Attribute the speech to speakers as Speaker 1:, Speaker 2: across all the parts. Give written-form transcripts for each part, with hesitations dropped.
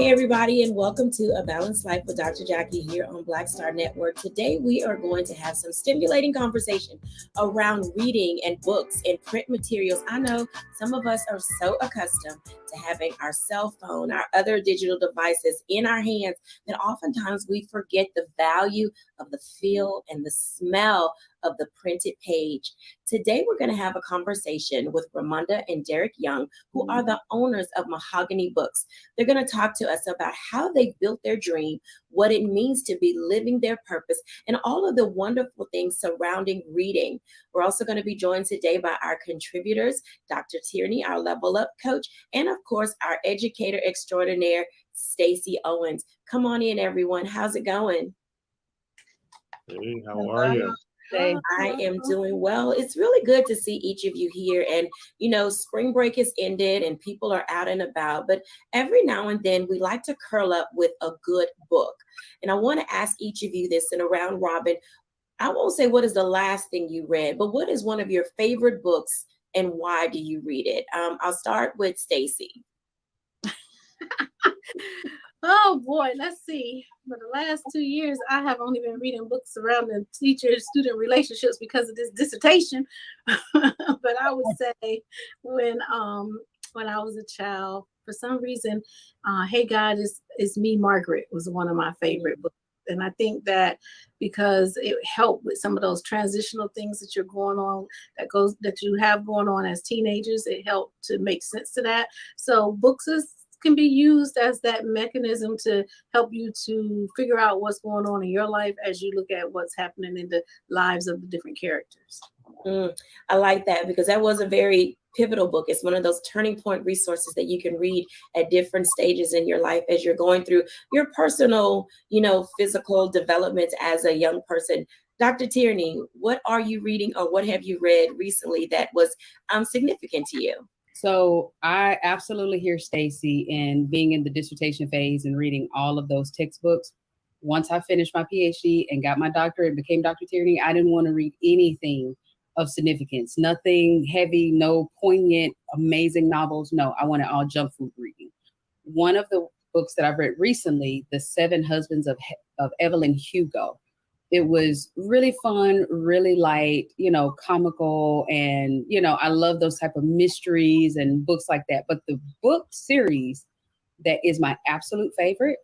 Speaker 1: everybody, and welcome to A Balanced Life with Dr. Jacquie here on Black Star Network. Today, we are going to have some stimulating conversation around reading and books and print materials. I know some of us are so accustomed to having our cell phone, our other digital devices in our hands that oftentimes we forget the value of the feel and the smell of the printed page. Today, we're going to have a conversation with Ramonda and Derek Young, who are the owners of Mahogany Books. They're going to talk to us about how they built their dream, what it means to be living their purpose, and all of the wonderful things surrounding reading. We're also going to be joined today by our contributors, Dr. Tierney, our Level Up coach, and of course, our educator extraordinaire, Stacey Owens. Come on in, everyone. How's it going?
Speaker 2: Hey, how are you?
Speaker 1: I am doing well. It's really good to see each of you here. And, spring break has ended and people are out and about. But every now and then we like to curl up with a good book. And I want to ask each of you this in a round robin. I won't say what is the last thing you read, but what is one of your favorite books and why do you read it? I'll start with Stacey.
Speaker 3: Oh boy, let's see. For the last 2 years, I have only been reading books around the teacher-student relationships because of this dissertation. But I would say when I was a child, for some reason, Hey God is Me, Margaret was one of my favorite books. And I think that because it helped with some of those transitional things that you're going on, that you have going on as teenagers, it helped to make sense to that. So books can be used as that mechanism to help you to figure out what's going on in your life as you look at what's happening in the lives of the different characters.
Speaker 1: I like that because that was a very pivotal book. It's one of those turning point resources that you can read at different stages in your life as you're going through your personal, physical developments as a young person. Dr. Tierney, what are you reading or what have you read recently that was significant to you?
Speaker 4: So I absolutely hear Stacey in being in the dissertation phase and reading all of those textbooks. Once I finished my PhD and got my doctorate and became Dr. Tierney, I didn't want to read anything of significance, nothing heavy, no poignant, amazing novels. No, I wanted all junk food reading. One of the books that I've read recently, The Seven Husbands of Evelyn Hugo. It was really fun, really light, comical. And, I love those type of mysteries and books like that. But the book series that is my absolute favorite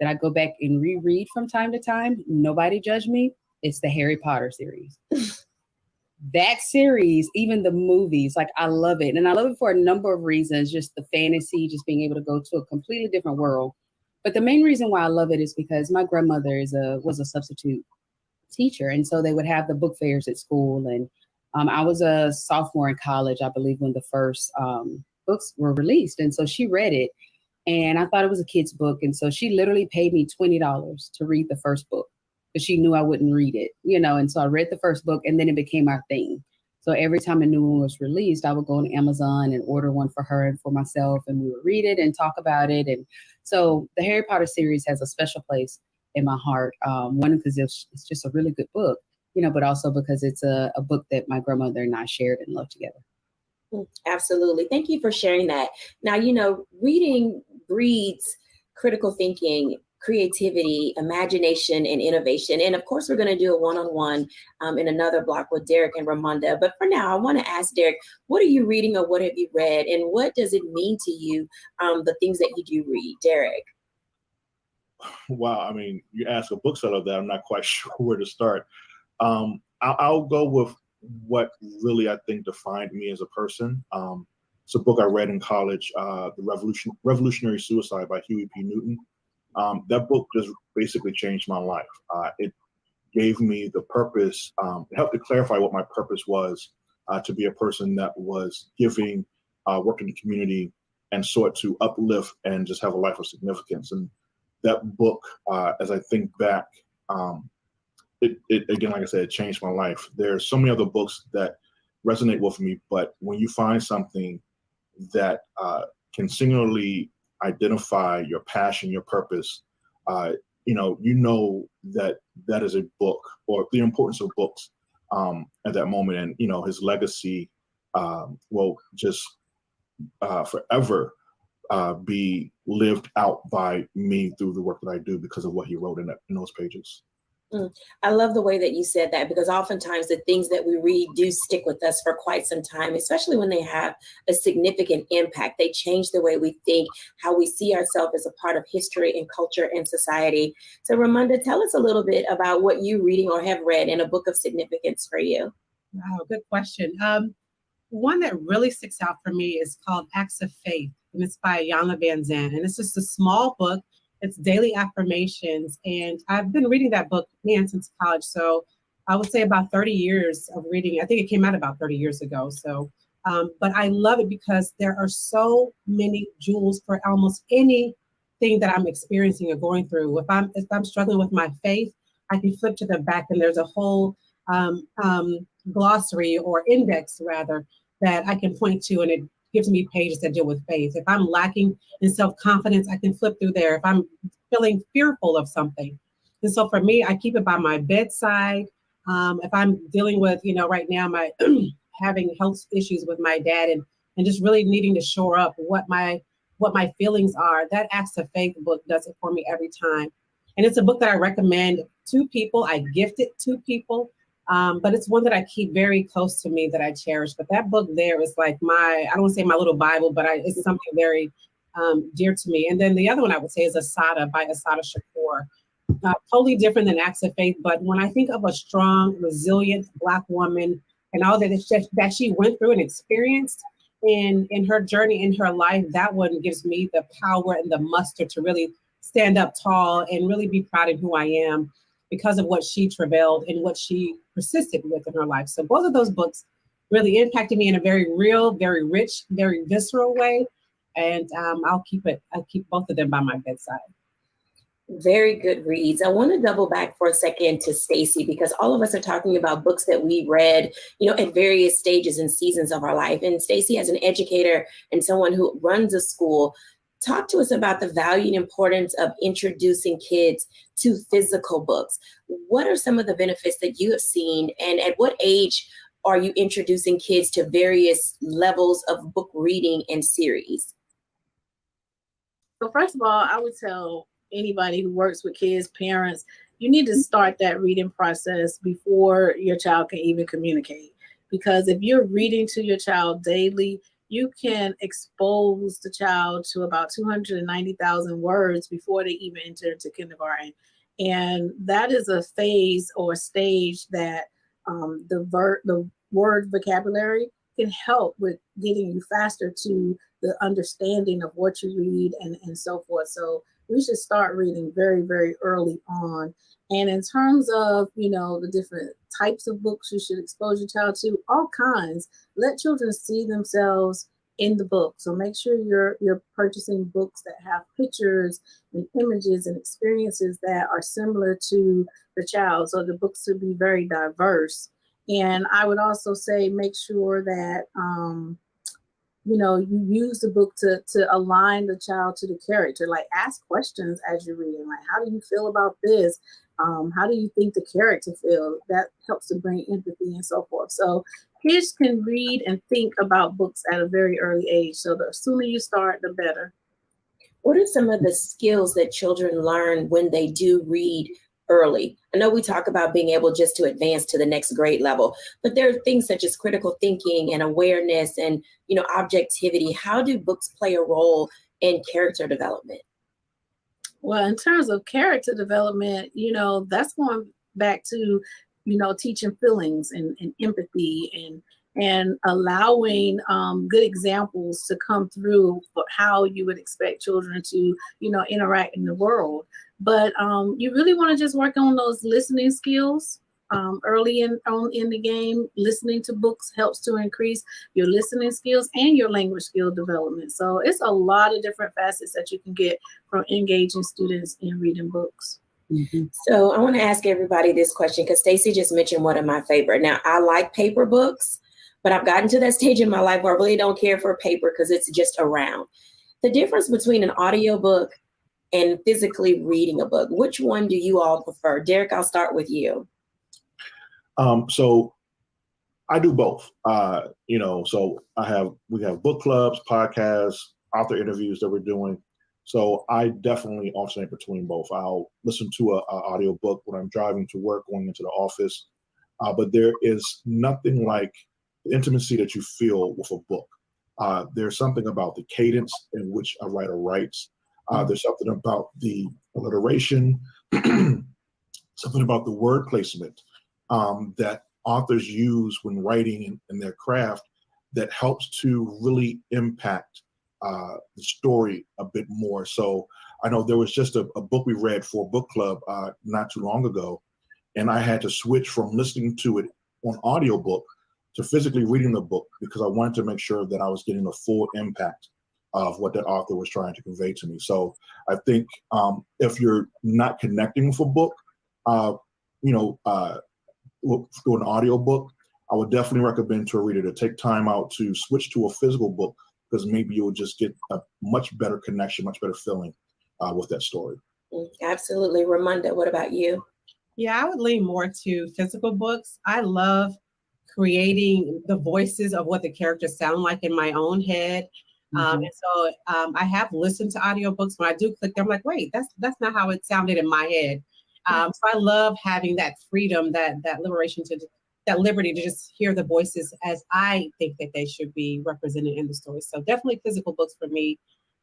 Speaker 4: that I go back and reread from time to time, nobody judge me, it's the Harry Potter series. That series, even the movies, I love it. And I love it for a number of reasons, just the fantasy, just being able to go to a completely different world. But the main reason why I love it is because my grandmother was a substitute teacher. And so they would have the book fairs at school. And I was a sophomore in college, I believe, when the first books were released. And so she read it and I thought it was a kid's book. And so she literally paid me $20 to read the first book because she knew I wouldn't read it, And so I read the first book and then it became our thing. So every time a new one was released, I would go on Amazon and order one for her and for myself. And we would read it and talk about it. And so the Harry Potter series has a special place in my heart. One, because it's just a really good book, but also because it's a book that my grandmother and I shared and loved together.
Speaker 1: Absolutely. Thank you for sharing that. Now, reading breeds critical thinking, creativity, imagination, and innovation. And of course, we're going to do a one-on-one in another block with Derek and Ramonda. But for now, I want to ask Derek, what are you reading or what have you read? And what does it mean to you, the things that you do read? Derek?
Speaker 2: Wow, I mean, you ask a bookseller that, I'm not quite sure where to start. I'll go with what really I think defined me as a person. It's a book I read in college, The Revolutionary Suicide by Huey P. Newton. That book just basically changed my life. It gave me the purpose, it helped to clarify what my purpose was, to be a person that was giving, work in the community, and sought to uplift and just have a life of significance. And that book, as I think back, it again, like I said, it changed my life. There's so many other books that resonate with me, but when you find something that can singularly identify your passion, your purpose, you know that is a book, or the importance of books at that moment. And his legacy will just forever be lived out by me through the work that I do because of what he wrote in those pages.
Speaker 1: I love the way that you said that, because oftentimes the things that we read do stick with us for quite some time, especially when they have a significant impact. They change the way we think, how we see ourselves as a part of history and culture and society. So Ramonda, tell us a little bit about what you're reading or have read in a book of significance for you.
Speaker 5: Wow, good question. One that really sticks out for me is called Acts of Faith, and it's by Iyanla Vanzant. And it's just a small book. It's daily affirmations. And I've been reading that book, since college. So I would say about 30 years of reading. I think it came out about 30 years ago. So, but I love it because there are so many jewels for almost anything that I'm experiencing or going through. If I'm struggling with my faith, I can flip to the back and there's a whole glossary or index rather that I can point to, and it gives me pages that deal with faith. If I'm lacking in self-confidence, I can flip through there. If I'm feeling fearful of something. And so for me, I keep it by my bedside. If I'm dealing with, right now, my having health issues with my dad and just really needing to shore up what my feelings are, that Acts of Faith book does it for me every time. And it's a book that I recommend to people. I gift it to people. But it's one that I keep very close to me, that I cherish. But that book there is like I don't want to say my little Bible, but it's something very dear to me. And then the other one I would say is Asada by Asada Shakur. Totally different than Acts of Faith. But when I think of a strong, resilient Black woman and all that she went through and experienced in her journey, in her life, that one gives me the power and the muster to really stand up tall and really be proud of who I am, because of what she travailed and what she persisted with in her life. So both of those books really impacted me in a very real, very rich, very visceral way. And I keep both of them by my bedside.
Speaker 1: Very good reads. I want to double back for a second to Stacy, because all of us are talking about books that we read, at various stages and seasons of our life. And Stacy, as an educator and someone who runs a school, talk to us about the value and importance of introducing kids to physical books. What are some of the benefits that you have seen, and at what age are you introducing kids to various levels of book reading and series?
Speaker 3: So first of all, I would tell anybody who works with kids, parents, you need to start that reading process before your child can even communicate. Because if you're reading to your child daily, you can expose the child to about 290,000 words before they even enter into kindergarten. And that is a phase or stage that the word vocabulary can help with getting you faster to the understanding of what you read and so forth. So we should start reading very, very early on. And in terms of, the different types of books you should expose your child to, all kinds. Let children see themselves in the book. So make sure you're purchasing books that have pictures and images and experiences that are similar to the child. So the books should be very diverse. And I would also say make sure that you use the book to align the child to the character. Like, ask questions as you're reading. Like, how do you feel about this? How do you think the character feels? That helps to bring empathy and so forth. So kids can read and think about books at a very early age. So the sooner you start, the better.
Speaker 1: What are some of the skills that children learn when they do read early? I know we talk about being able just to advance to the next grade level, but there are things such as critical thinking and awareness and, objectivity. How do books play a role in character development?
Speaker 3: Well, in terms of character development, that's going back to, teaching feelings and empathy and allowing good examples to come through for how you would expect children to, interact in the world. But you really want to just work on those listening skills early in the game. Listening to books helps to increase your listening skills and your language skill development. So it's a lot of different facets that you can get from engaging students in reading books.
Speaker 1: Mm-hmm. So I want to ask everybody this question, because Stacy just mentioned one of my favorite. Now, I like paper books, but I've gotten to that stage in my life where I really don't care for paper because it's just around. The difference between an audiobook and physically reading a book, which one do you all prefer? Derek, I'll start with you.
Speaker 2: So I do both. So we have book clubs, podcasts, author interviews that we're doing. So I definitely alternate between both. I'll listen to an audiobook when I'm driving to work, going into the office. But there is nothing like the intimacy that you feel with a book. There's something about the cadence in which a writer writes. There's something about the alliteration, something about the word placement that authors use when writing in their craft that helps to really impact the story a bit more. So I know there was just a book we read for book club not too long ago, and I had to switch from listening to it on audiobook to physically reading the book because I wanted to make sure that I was getting the full impact of what that author was trying to convey to me. So I think if you're not connecting with a book, through an audiobook, I would definitely recommend to a reader to take time out to switch to a physical book because maybe you'll just get a much better connection, much better feeling with that story.
Speaker 1: Absolutely. Ramonda, what about you?
Speaker 5: Yeah, I would lean more to physical books. I love creating the voices of what the characters sound like in my own head. And so I have listened to audiobooks. When I do click them, I'm like, wait, that's not how it sounded in my head. So I love having that freedom, that liberation that liberty to just hear the voices as I think that they should be represented in the story. So definitely physical books for me.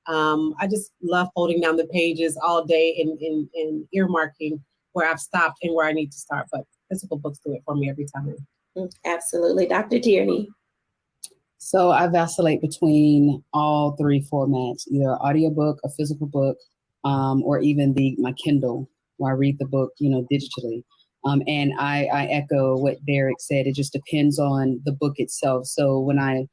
Speaker 5: I just love folding down the pages all day and earmarking where I've stopped and where I need to start. But physical books do it for me every time.
Speaker 1: Absolutely. Dr. Tierney.
Speaker 4: So I vacillate between all three formats, either audiobook, a physical book, or even my Kindle, where I read the book, digitally. And I echo what Derek said. It just depends on the book itself. So when I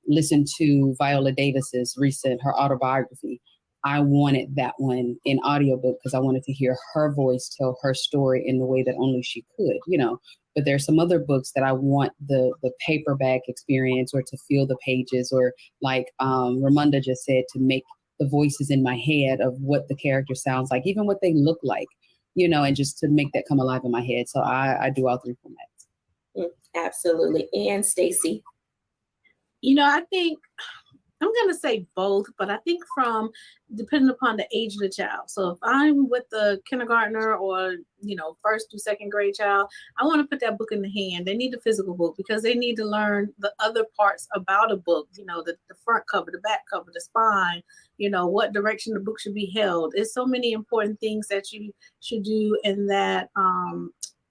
Speaker 4: listened to Viola Davis's her autobiography, I wanted that one in audiobook because I wanted to hear her voice tell her story in the way that only she could, But there's some other books that I want the paperback experience or to feel the pages or like Ramonda just said, to make the voices in my head of what the character sounds like, even what they look like, and just to make that come alive in my head. So I do all three formats.
Speaker 1: Absolutely. And Stacy.
Speaker 3: I think I'm going to say both, but I think depending upon the age of the child. So if I'm with the kindergartner or, first through second grade child, I want to put that book in the hand. They need the physical book because they need to learn the other parts about a book, the front cover, the back cover, the spine, what direction the book should be held. There's so many important things that you should do in that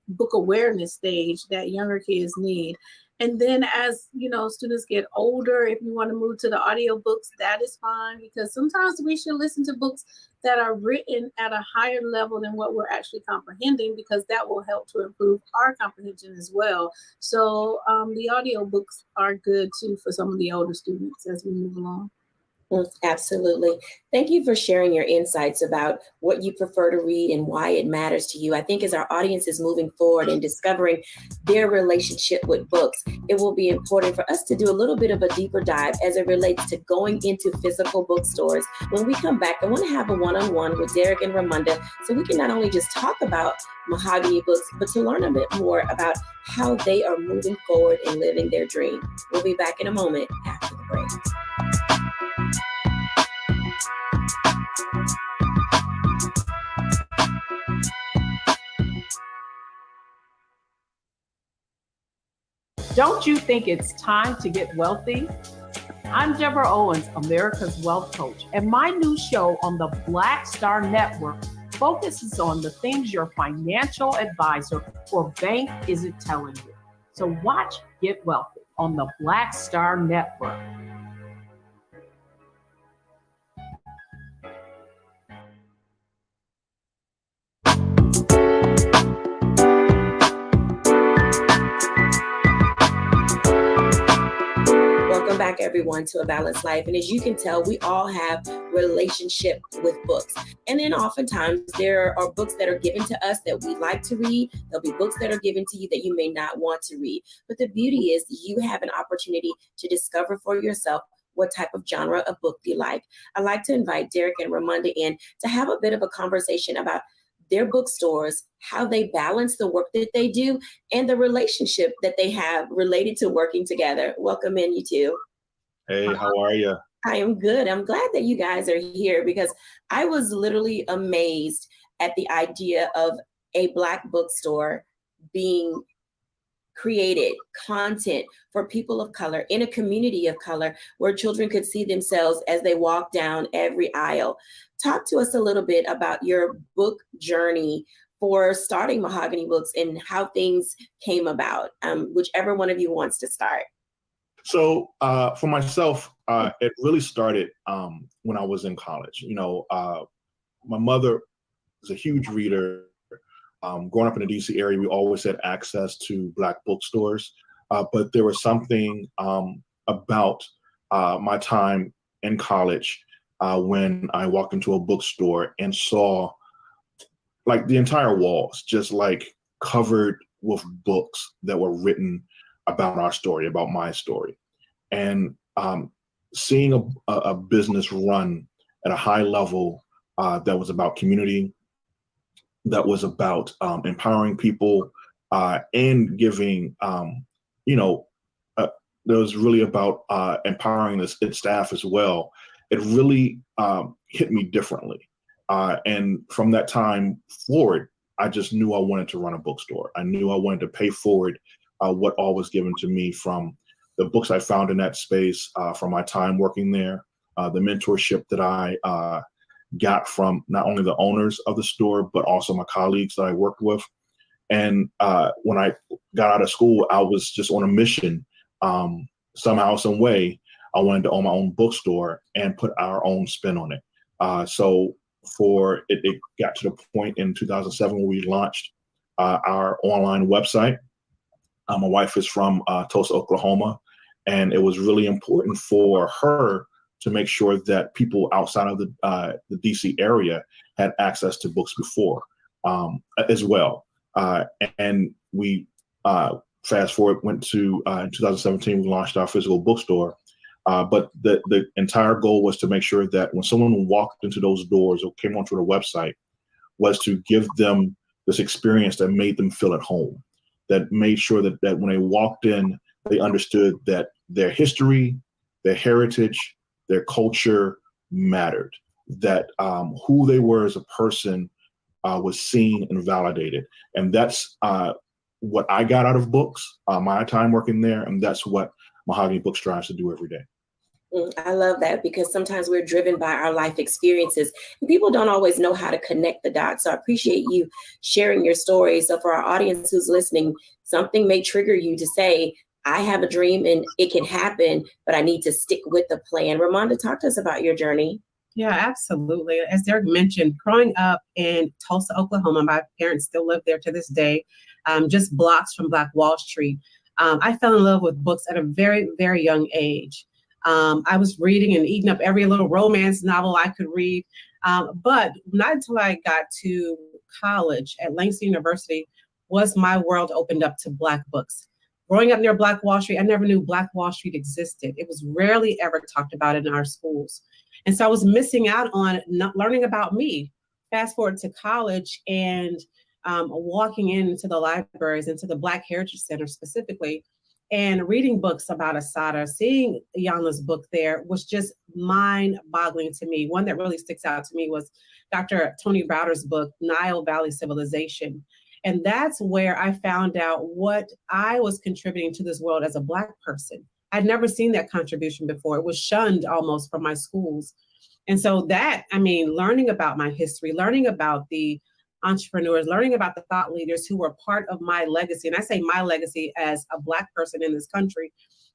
Speaker 3: book awareness stage that younger kids need. And then as, students get older, if you want to move to the audiobooks, that is fine because sometimes we should listen to books that are written at a higher level than what we're actually comprehending because that will help to improve our comprehension as well. So the audiobooks are good too for some of the older students as we move along.
Speaker 1: Absolutely. Thank you for sharing your insights about what you prefer to read and why it matters to you. I think as our audience is moving forward and discovering their relationship with books, it will be important for us to do a little bit of a deeper dive as it relates to going into physical bookstores. When we come back, I want to have a one-on-one with Derek and Ramonda so we can not only just talk about Mahogany Books, but to learn a bit more about how they are moving forward and living their dream. We'll be back in a moment after the break.
Speaker 6: Don't you think it's time to get wealthy? I'm Deborah Owens, America's Wealth Coach, and my new show on the Black Star Network focuses on the things your financial advisor or bank isn't telling you. So watch Get Wealthy on the Black Star Network.
Speaker 1: Welcome back, everyone, to A Balanced Life. And as you can tell, we all have relationship with books. And then oftentimes there are books that are given to us that we like to read. There'll be books that are given to you that you may not want to read. But the beauty is you have an opportunity to discover for yourself what type of genre of book you like. I'd like to invite Derek and Ramonda in to have a bit of a conversation about their bookstores, how they balance the work that they do, and the relationship that they have related to working together. Welcome in, you two.
Speaker 2: Hey, how are you?
Speaker 1: I am good. I'm glad that you guys are here because I was literally amazed at the idea of a Black bookstore being created content for people of color in a community of color where children could see themselves as they walk down every aisle. Talk to us a little bit about your book journey for starting Mahogany Books and how things came about, whichever one of you wants to start.
Speaker 2: So for myself, it really started when I was in college. My mother was a huge reader. Growing up in the DC area, we always had access to Black bookstores, but there was something about my time in college when I walked into a bookstore and saw like the entire walls just like covered with books that were written about our story, about my story. And seeing a business run at a high level that was about community, that was about empowering people and giving, that was really about empowering its staff as well. It really hit me differently. And from that time forward, I just knew I wanted to run a bookstore. I knew I wanted to pay forward what all was given to me from the books I found in that space, from my time working there, the mentorship that I got from not only the owners of the store, but also my colleagues that I worked with. And when I got out of school, I was just on a mission. Somehow, some way, I wanted to own my own bookstore and put our own spin on it. So it got to the point in 2007 when we launched our online website. My wife is from Tulsa, Oklahoma, and it was really important for her to make sure that people outside of the DC area had access to books before as well. And we fast forward, went to in 2017, we launched our physical bookstore. But the entire goal was to make sure that when someone walked into those doors or came onto the website, was to give them this experience that made them feel at home, that made sure that when they walked in, they understood that their history, their heritage, their culture mattered, that who they were as a person was seen and validated. And that's what I got out of books, my time working there, and that's what Mahogany Books strives to do every day.
Speaker 1: I love that because sometimes we're driven by our life experiences and people don't always know how to connect the dots. So I appreciate you sharing your story. So for our audience who's listening, something may trigger you to say, I have a dream and it can happen, but I need to stick with the plan. Ramonda, talk to us about your journey.
Speaker 5: Yeah, absolutely. As Derek mentioned, growing up in Tulsa, Oklahoma, my parents still live there to this day, just blocks from Black Wall Street. I fell in love with books at a very, very young age. I was reading and eating up every little romance novel I could read. But not until I got to college at Langston University was my world opened up to Black books. Growing up near Black Wall Street, I never knew Black Wall Street existed. It was rarely ever talked about in our schools. And so I was missing out on not learning about me. Fast forward to college and walking into the libraries, into the Black Heritage Center specifically, and reading books about Assata, seeing Iyanla's book there was just mind-boggling to me. One that really sticks out to me was Dr. Tony Browder's book, Nile Valley Civilization. And that's where I found out what I was contributing to this world as a Black person. I'd never seen that contribution before. It was shunned almost from my schools. And so that, learning about my history, learning about the entrepreneurs, learning about the thought leaders who were part of my legacy, and I say my legacy as a Black person in this country,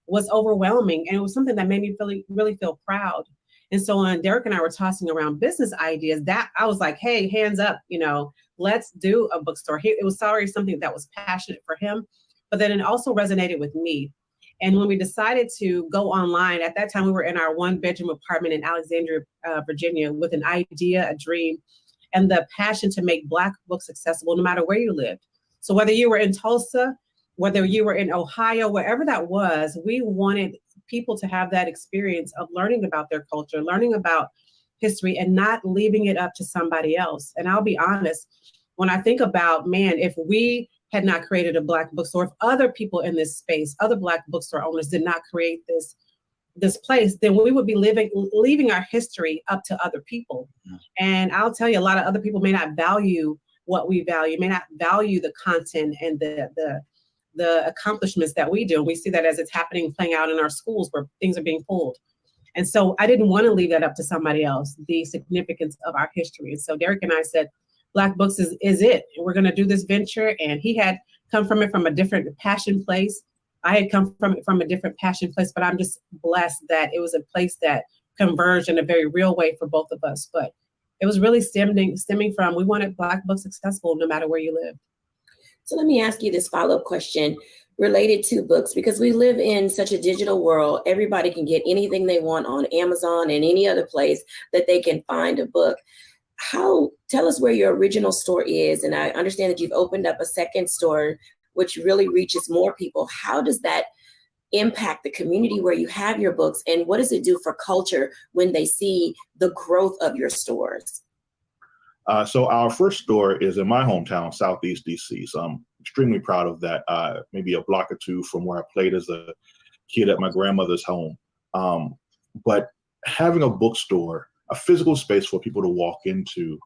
Speaker 5: was overwhelming. And it was something that made me really feel proud. And so when Derek and I were tossing around business ideas, that I was like, hey, hands up, let's do a bookstore. It was already something that was passionate for him, but then it also resonated with me. And when we decided to go online, at that time, we were in our 1-bedroom apartment in Alexandria, Virginia, with an idea, a dream, and the passion to make Black books accessible no matter where you lived. So whether you were in Tulsa, whether you were in Ohio, wherever that was, we wanted people to have that experience of learning about their culture, learning about history, and not leaving it up to somebody else. And I'll be honest, when I think about, if we had not created a Black bookstore, if other people in this space, other Black bookstore owners did not create this, this place, then we would be leaving our history up to other people. And I'll tell you, a lot of other people may not value what we value, may not value the content and the accomplishments that we do. And we see that as it's happening, playing out in our schools where things are being pulled. And so I didn't want to leave that up to somebody else, the significance of our history. And so Derek and I said, Black Books is it. And we're going to do this venture. And he had come from it from a different passion place. I had come from it from a different passion place, but I'm just blessed that it was a place that converged in a very real way for both of us. But it was really stemming from, we wanted Black Books accessible no matter where you live.
Speaker 1: So let me ask you this follow-up question related to books, because we live in such a digital world. Everybody can get anything they want on Amazon and any other place that they can find a book. Tell us where your original store is. And I understand that you've opened up a second store, which really reaches more people. How does that impact the community where you have your books? And what does it do for culture when they see the growth of your stores?
Speaker 2: So our first store is in my hometown, Southeast DC. So I'm extremely proud of that. Maybe a block or two from where I played as a kid at my grandmother's home. But having a bookstore, a physical space for people to walk into,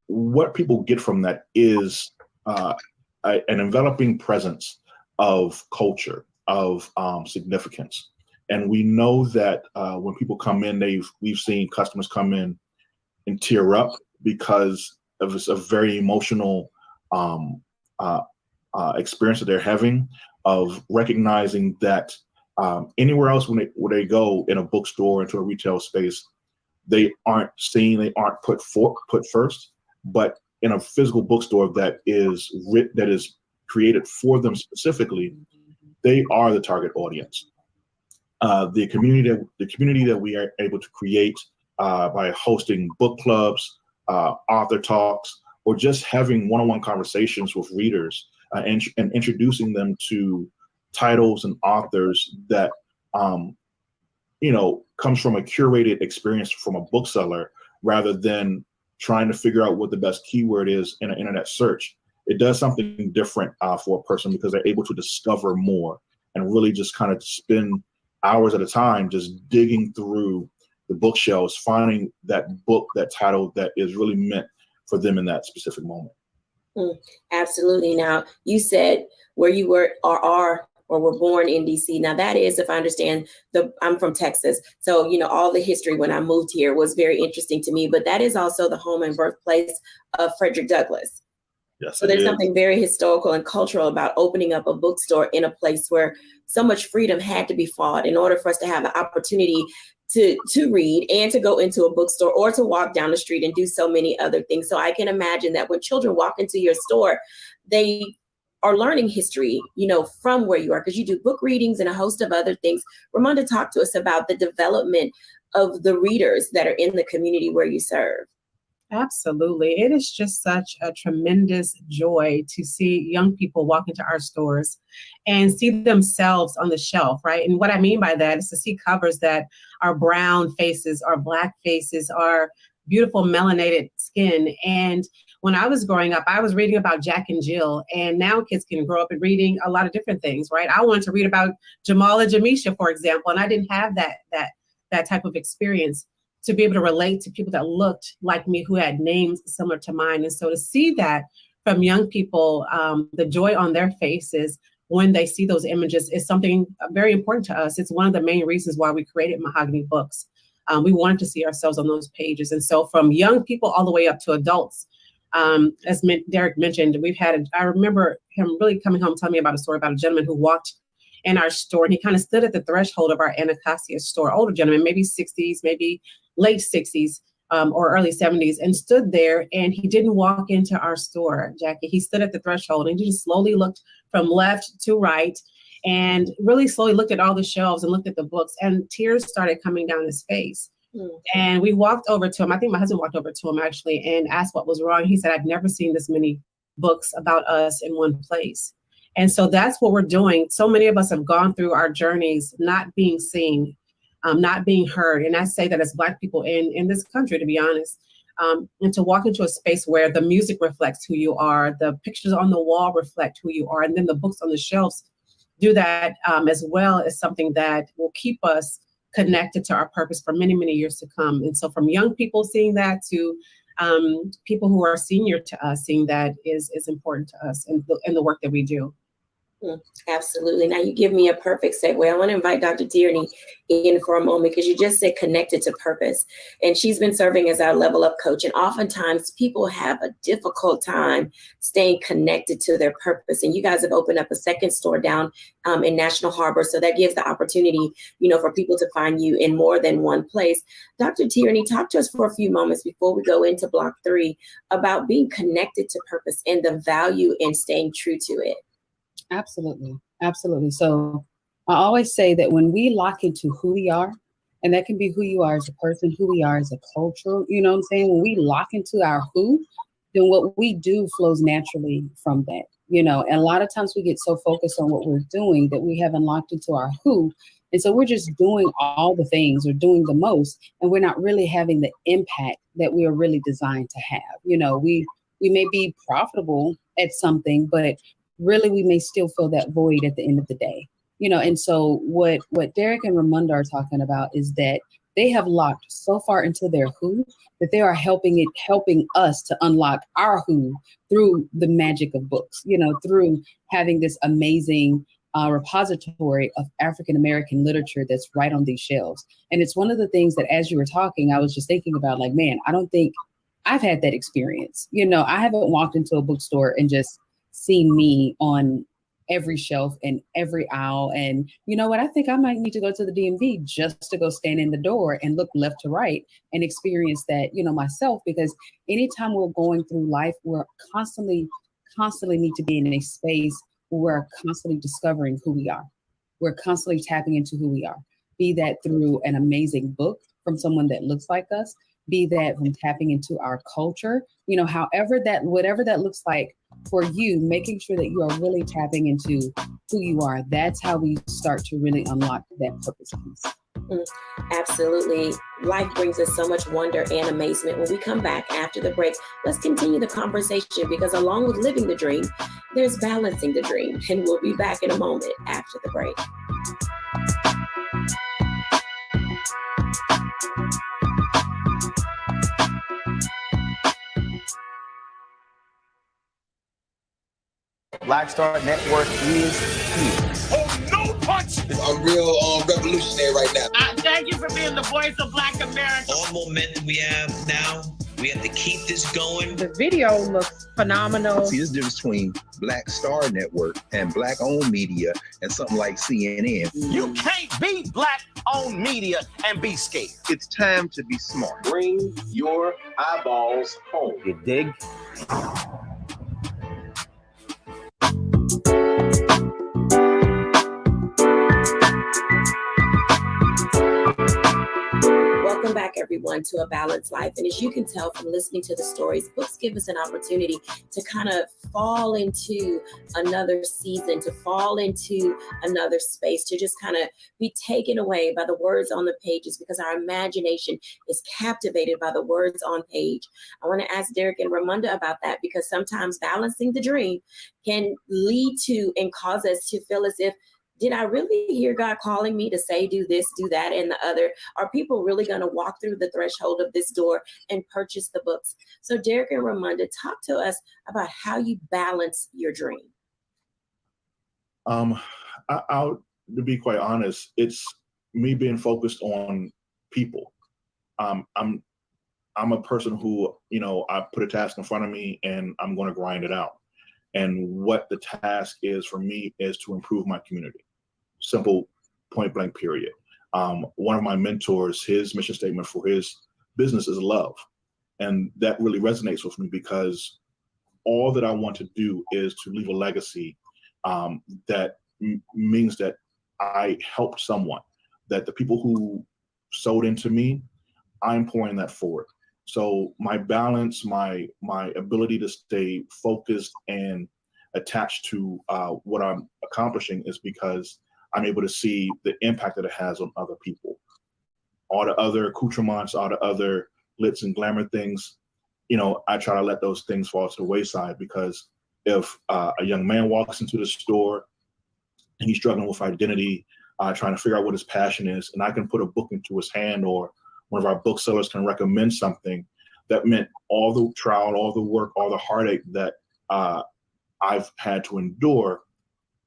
Speaker 2: what people get from that is an enveloping presence of culture, of significance. And we know that when people come in, we've seen customers come in and tear up because of a very emotional experience that they're having, of recognizing that anywhere else when they go in a bookstore, into a retail space, they aren't seen, they aren't put first. But in a physical bookstore that is created for them specifically, they are the target audience. The community that we are able to create by hosting book clubs, author talks, or just having one-on-one conversations with readers and introducing them to titles and authors that comes from a curated experience from a bookseller, rather than trying to figure out what the best keyword is in an internet search. It does something different for a person, because they're able to discover more and really just kind of spend hours at a time just digging through the bookshelves, finding that book, that title that is really meant for them in that specific moment.
Speaker 1: Absolutely. Now, you said where you were or were born in DC. Now that is, if I understand, I'm from Texas. So, all the history when I moved here was very interesting to me, but that is also the home and birthplace of Frederick Douglass.
Speaker 2: Yes,
Speaker 1: so there's something very historical and cultural about opening up a bookstore in a place where so much freedom had to be fought in order for us to have the opportunity to read and to go into a bookstore or to walk down the street and do so many other things. So I can imagine that when children walk into your store, they are learning history, from where you are, because you do book readings and a host of other things. Ramonda, talk to us about the development of the readers that are in the community where you serve.
Speaker 5: Absolutely. It is just such a tremendous joy to see young people walk into our stores and see themselves on the shelf, right? And what I mean by that is to see covers that are brown faces, are Black faces, are beautiful melanated skin. And when I was growing up, I was reading about Jack and Jill, and now kids can grow up and reading a lot of different things, right? I wanted to read about Jamal and Jamisha, for example, and I didn't have that type of experience to be able to relate to people that looked like me, who had names similar to mine. And so to see that from young people, the joy on their faces when they see those images is something very important to us. It's one of the main reasons why we created Mahogany Books. We wanted to see ourselves on those pages. And so from young people all the way up to adults, as Derek mentioned, I remember him really coming home telling me about a story about a gentleman who walked in our store, and he kind of stood at the threshold of our Anacostia store, older gentleman, maybe 60s, maybe late 60s or early 70s, and stood there, and he didn't walk into our store, Jackie. He stood at the threshold and he just slowly looked from left to right and really slowly looked at all the shelves and looked at the books, and tears started coming down his face. And we walked over to him. I think my husband walked over to him actually and asked what was wrong. He said, "I've never seen this many books about us in one place." And so that's what we're doing. So many of us have gone through our journeys not being seen, not being heard. And I say that as Black people in this country, to be honest, and to walk into a space where the music reflects who you are, the pictures on the wall reflect who you are, and then the books on the shelves do that as well is something that will keep us connected to our purpose for many, many years to come. And so from young people seeing that to people who are senior to us, seeing that is important to us in the work that we do.
Speaker 1: Absolutely. Now you give me a perfect segue. I want to invite Dr. Tierney in for a moment because you just said connected to purpose. And she's been serving as our level up coach. And oftentimes people have a difficult time staying connected to their purpose. And you guys have opened up a second store down in National Harbor. So that gives the opportunity, for people to find you in more than one place. Dr. Tierney, talk to us for a few moments before we go into block 3 about being connected to purpose and the value in staying true to it.
Speaker 4: Absolutely. Absolutely. So I always say that when we lock into who we are, and that can be who you are as a person, who we are as a culture, you know what I'm saying? When we lock into our who, then what we do flows naturally from that, and a lot of times we get so focused on what we're doing that we haven't locked into our who. And so we're just doing all the things or doing the most, and we're not really having the impact that we are really designed to have. We may be profitable at something, but really we may still feel that void at the end of the day, and so what Derek and Ramunda are talking about is that they have locked so far into their who that they are helping us to unlock our who through the magic of books, through having this amazing repository of African-American literature that's right on these shelves. And it's one of the things that as you were talking, I was just thinking about, like, man, I don't think I've had that experience. I haven't walked into a bookstore and just seen me on every shelf and every aisle. And you know what? I think I might need to go to the DMV just to go stand in the door and look left to right and experience that, myself, because anytime we're going through life, we're constantly need to be in a space where we're constantly discovering who we are. We're constantly tapping into who we are, be that through an amazing book from someone that looks like us, be that from tapping into our culture, whatever that looks like for you, making sure that you are really tapping into who you are. That's how we start to really unlock that purpose piece.
Speaker 1: Absolutely. Life brings us so much wonder and amazement. When we come back after the break, let's continue the conversation, because along with living the dream, there's balancing the dream. And we'll be back in a moment after the break.
Speaker 7: Black Star Network is here.
Speaker 8: Oh, no punch!
Speaker 9: I'm real revolutionary right now.
Speaker 8: Thank you for being the voice of Black America.
Speaker 10: All momentum we have now, we have to keep this going.
Speaker 6: The video looks phenomenal.
Speaker 11: See, there's a difference between Black Star Network and Black-owned media and something like CNN.
Speaker 8: You can't be Black-owned media and be scared.
Speaker 11: It's time to be smart.
Speaker 7: Bring your eyeballs home. You dig?
Speaker 1: Welcome back, everyone, to A Balanced Life. And as you can tell from listening to the stories, books give us an opportunity to kind of fall into another season, to fall into another space, to just kind of be taken away by the words on the pages, because our imagination is captivated by the words on page. I want to ask Derek and Ramunda about that, because sometimes balancing the dream can lead to and cause us to feel as if, did I really hear God calling me to say, do this, do that, and the other? Are people really going to walk through the threshold of this door and purchase the books? So Derek and Ramunda, talk to us about how you balance your dream.
Speaker 2: I'll to be quite honest, it's me being focused on people. I'm a person who, I put a task in front of me and I'm going to grind it out. And what the task is for me is to improve my community. Simple, point blank, period. One of my mentors, his mission statement for his business is love. And that really resonates with me, because all that I want to do is to leave a legacy that means that I helped someone, that the people who sewed into me, I'm pouring that forward. So my balance, my ability to stay focused and attached to what I'm accomplishing is because I'm able to see the impact that it has on other people. All the other accoutrements, all the other glitz and glamour things, I try to let those things fall to the wayside, because if a young man walks into the store and he's struggling with identity, trying to figure out what his passion is, and I can put a book into his hand, or one of our booksellers can recommend something that meant all the trial, all the work, all the heartache that I've had to endure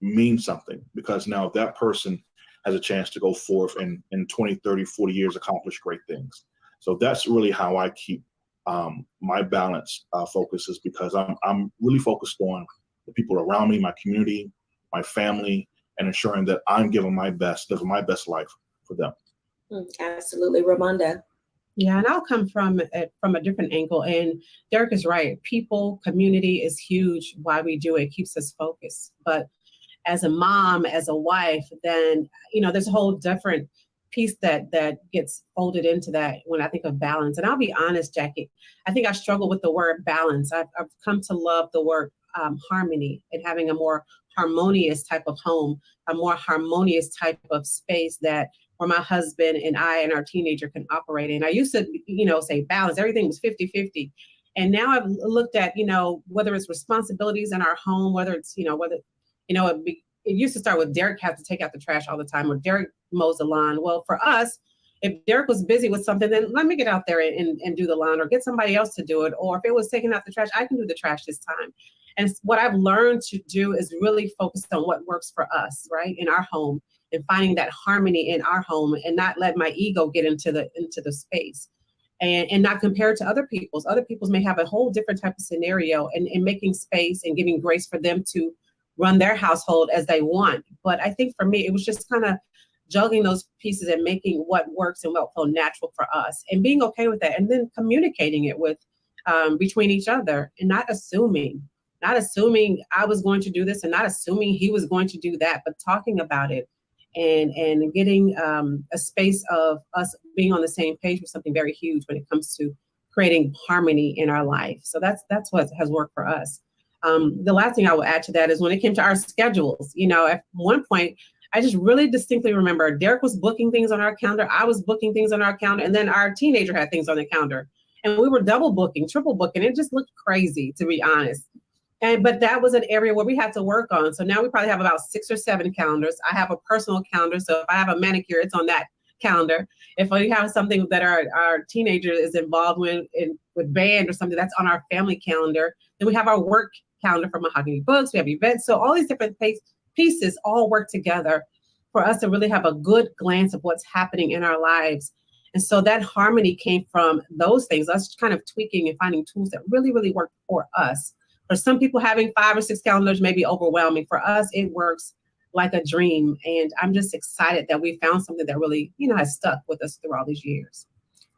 Speaker 2: means something, because now that person has a chance to go forth and in 20, 30, 40 years accomplish great things. So that's really how I keep my balance focus, is because I'm really focused on the people around me, my community, my family, and ensuring that I'm giving my best, living my best life for them.
Speaker 1: Absolutely. Ramonda.
Speaker 5: Yeah, and I'll come from a different angle. And Derek is right. People, community is huge. Why we do it keeps us focused. But as a mom, as a wife, then, there's a whole different piece that gets folded into that when I think of balance. And I'll be honest, Jacquie, I think I struggle with the word balance. I've come to love the word harmony, and having a more harmonious type of home, a more harmonious type of space that where my husband and I and our teenager can operate in. I used to, say balance, everything was 50-50. And now I've looked at, whether it's responsibilities in our home, whether it's, it used to start with Derek has to take out the trash all the time, or Derek mows the lawn. Well, for us, if Derek was busy with something, then let me get out there and do the lawn, or get somebody else to do it. Or if it was taking out the trash, I can do the trash this time. And what I've learned to do is really focus on what works for us, right, in our home, and finding that harmony in our home, and not let my ego get into the space, and not compare it to other people's. Other people's may have a whole different type of scenario, and making space and giving grace for them to run their household as they want. But I think for me, it was just kind of juggling those pieces and making what works and what felt natural for us, and being okay with that, and then communicating it with between each other, and not assuming I was going to do this, and not assuming he was going to do that, but talking about it, and getting a space of us being on the same page with something very huge when it comes to creating harmony in our life. So that's what has worked for us. The last thing I will add to that is when it came to our schedules, at one point, I just really distinctly remember Derek was booking things on our calendar. I was booking things on our calendar. And then our teenager had things on the calendar. And we were double booking, triple booking. It just looked crazy, to be honest. But that was an area where we had to work on. So now we probably have about 6 or 7 calendars. I have a personal calendar. So if I have a manicure, it's on that calendar. If we have something that our teenager is involved with band or something, that's on our family calendar. Then we have our work calendar for Mahogany Books. We have events. So all these different pieces all work together for us to really have a good glance of what's happening in our lives. And so that harmony came from those things, us kind of tweaking and finding tools that really, really work for us. For some people, having 5 or 6 calendars may be overwhelming. For us, it works like a dream. And I'm just excited that we found something that really, has stuck with us through all these years.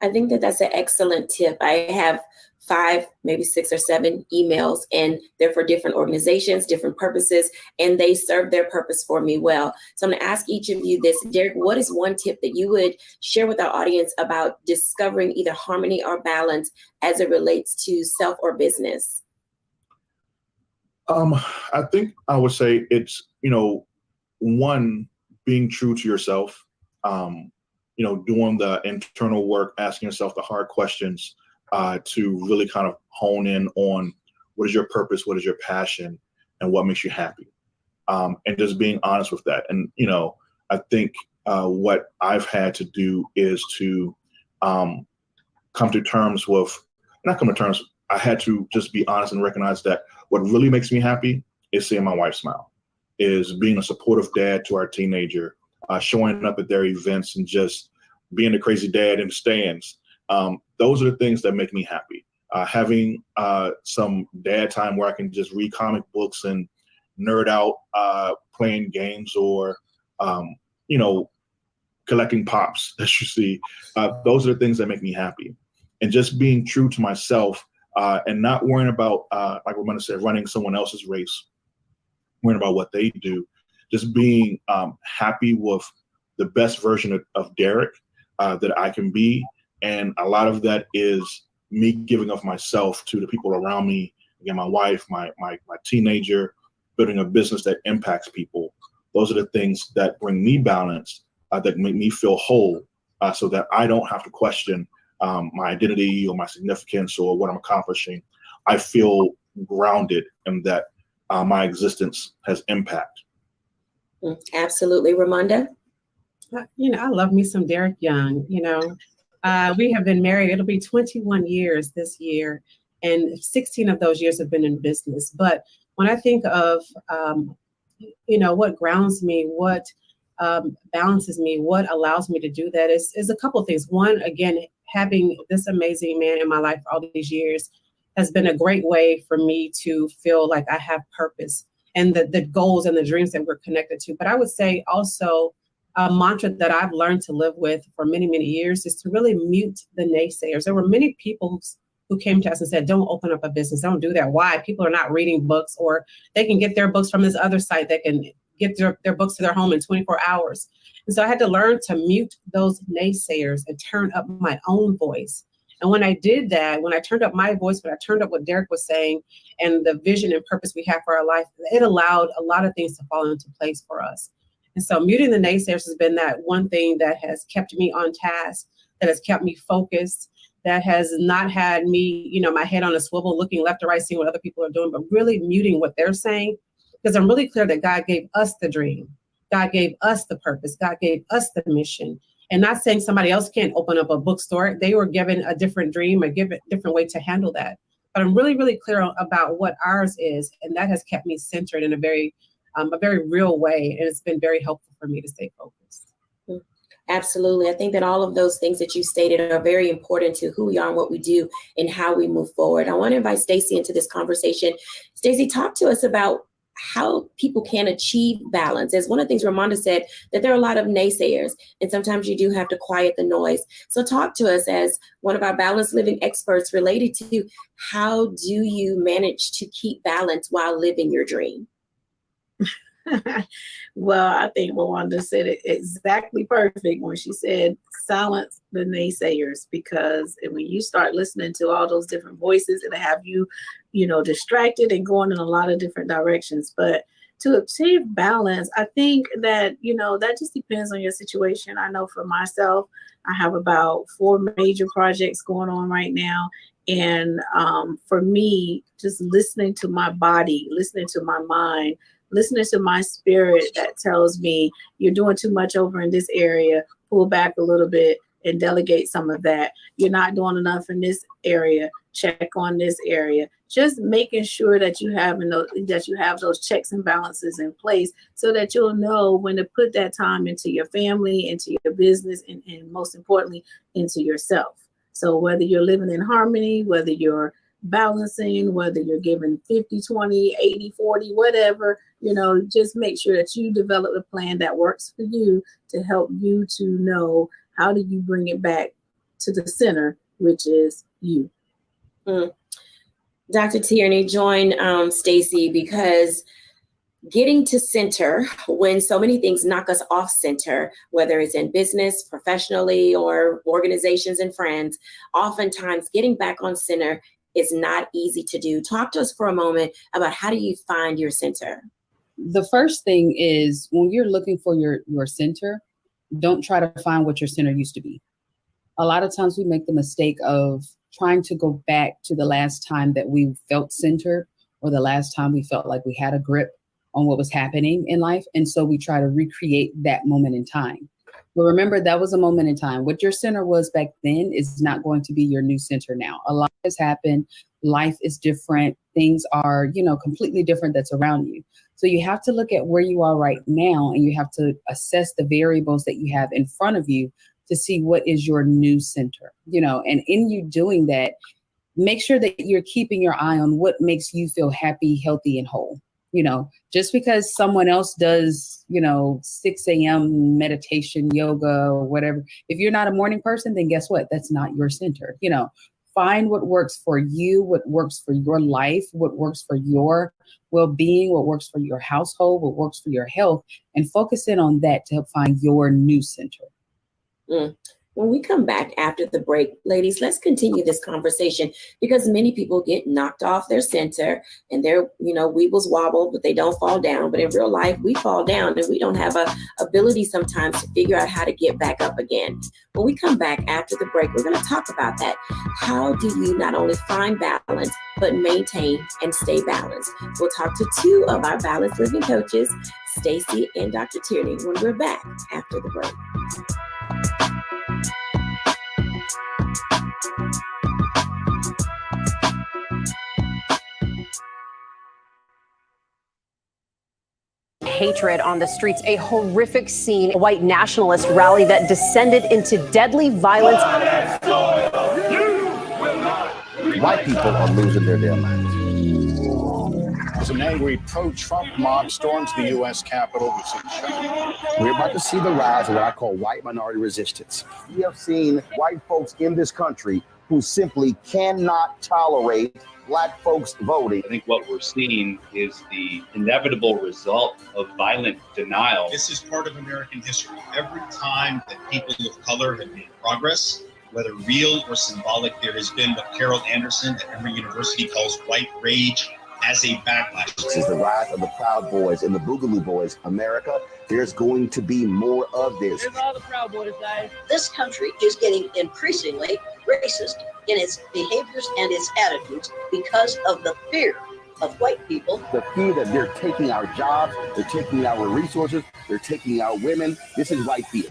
Speaker 1: I think that's an excellent tip. I have 5, maybe 6 or 7 emails, and they're for different organizations, different purposes, and they serve their purpose for me well. So I'm going to ask each of you this. Derek, what is one tip that you would share with our audience about discovering either harmony or balance as it relates to self or business?
Speaker 2: I think I would say it's, one, being true to yourself, doing the internal work, asking yourself the hard questions to really kind of hone in on what is your purpose, what is your passion, and what makes you happy. And just being honest with that. And, I think what I've had to do is to come to terms with, not come to terms, I had to just be honest and recognize that what really makes me happy is seeing my wife smile, is being a supportive dad to our teenager, showing up at their events and just being the crazy dad in the stands. Those are the things that make me happy. Having some dad time where I can just read comic books and nerd out, playing games, or, collecting pops that you see. Those are the things that make me happy. And just being true to myself, and not worrying about, like Ramona said, running someone else's race, worrying about what they do, just being happy with the best version of Derek that I can be. And a lot of that is me giving of myself to the people around me. Again, my wife, my teenager, building a business that impacts people. Those are the things that bring me balance, that make me feel whole, so that I don't have to question my identity or my significance or what I'm accomplishing. I feel grounded in that my existence has impact.
Speaker 1: Absolutely. Ramonda?
Speaker 5: I love me some Derek Young. We have been married. It'll be 21 years this year, and 16 of those years have been in business. But when I think of, what grounds me, what balances me, what allows me to do that is a couple of things. One, again, having this amazing man in my life for all these years has been a great way for me to feel like I have purpose and the goals and the dreams that we're connected to. But I would say also a mantra that I've learned to live with for many, many years is to really mute the naysayers. There were many people who came to us and said, don't open up a business. Don't do that. Why? People are not reading books, or they can get their books from this other site that can get their books to their home in 24 hours. And so I had to learn to mute those naysayers and turn up my own voice. And when I did that, when I turned up my voice, when I turned up what Derek was saying and the vision and purpose we have for our life, it allowed a lot of things to fall into place for us. And so muting the naysayers has been that one thing that has kept me on task, that has kept me focused, that has not had me, my head on a swivel, looking left or right, seeing what other people are doing, but really muting what they're saying. Because I'm really clear that God gave us the dream. God gave us the purpose. God gave us the mission. And not saying somebody else can't open up a bookstore. They were given a different dream, a different way to handle that. But I'm really, really clear about what ours is. And that has kept me centered in a very real way. And it's been very helpful for me to stay focused.
Speaker 1: Absolutely. I think that all of those things that you stated are very important to who we are and what we do and how we move forward. I want to invite Stacey into this conversation. Stacey, talk to us about how people can achieve balance. As one of the things Ramonda said, that there are a lot of naysayers, and sometimes you do have to quiet the noise. So talk to us as one of our balanced living experts related to how do you manage to keep balance while living your dream?
Speaker 3: Well, I think Rwanda said it exactly perfect when she said silence the naysayers, because when you start listening to all those different voices, it'll have you, distracted and going in a lot of different directions. But to achieve balance, I think that, that just depends on your situation. I know for myself, I have about 4 major projects going on right now. And for me, just listening to my body, listening to my mind, listening to my spirit that tells me you're doing too much over in this area, pull back a little bit and delegate some of that. You're not doing enough in this area, check on this area. Just making sure that you have those checks and balances in place so that you'll know when to put that time into your family, into your business, and most importantly, into yourself. So whether you're living in harmony, whether you're balancing, whether you're giving 50, 20, 80, 40, whatever, just make sure that you develop a plan that works for you to help you to know how do you bring it back to the center, which is you.
Speaker 1: Dr. Tierney, join Stacey, because getting to center when so many things knock us off center, whether it's in business, professionally, or organizations and friends, oftentimes getting back on center is not easy to do. Talk to us for a moment about how do you find your center?
Speaker 4: The first thing is, when you're looking for your center, don't try to find what your center used to be. A lot of times we make the mistake of trying to go back to the last time that we felt centered, or the last time we felt like we had a grip on what was happening in life. And so we try to recreate that moment in time. But remember, that was a moment in time. What your center was back then is not going to be your new center now. A lot has happened. Life is different. Things are, completely different that's around you. So you have to look at where you are right now, and you have to assess the variables that you have in front of you to see what is your new center, and in you doing that, make sure that you're keeping your eye on what makes you feel happy, healthy, and whole. Just because someone else does, 6 a.m. meditation, yoga, or whatever, if you're not a morning person, then guess what? That's not your center. Find what works for you, what works for your life, what works for your well-being, what works for your household, what works for your health, and focus in on that to help find your new center.
Speaker 1: When we come back after the break, ladies, let's continue this conversation because many people get knocked off their center and their, weebles wobble, but they don't fall down. But in real life, we fall down and we don't have a ability sometimes to figure out how to get back up again. When we come back after the break, we're going to talk about that. How do you not only find balance, but maintain and stay balanced? We'll talk to two of our balanced living coaches, Stacey and Dr. Tierney, when we're back after the break.
Speaker 12: Hatred on the streets, a horrific scene, a white nationalist rally that descended into deadly violence.
Speaker 13: White people are losing their damn minds.
Speaker 14: As an angry pro-Trump mob storms the U.S. Capitol,
Speaker 13: we're about to see the rise of what I call white minority resistance. We have seen white folks in this country who simply cannot tolerate Black folks voting.
Speaker 15: I think what we're seeing is the inevitable result of violent denial.
Speaker 16: This is part of American history. Every time that people of color have made progress, whether real or symbolic, there has been what Carol Anderson at Emory University calls white rage as a backlash.
Speaker 13: This is the rise of the Proud Boys and the Boogaloo Boys. America, there's going to be more of this.
Speaker 17: There's all the Proud Boys, guys.
Speaker 18: This country is getting increasingly racist in its behaviors and its attitudes because of the fear of white people.
Speaker 13: The fear that they're taking our jobs, they're taking our resources, they're taking our women. This is white fear.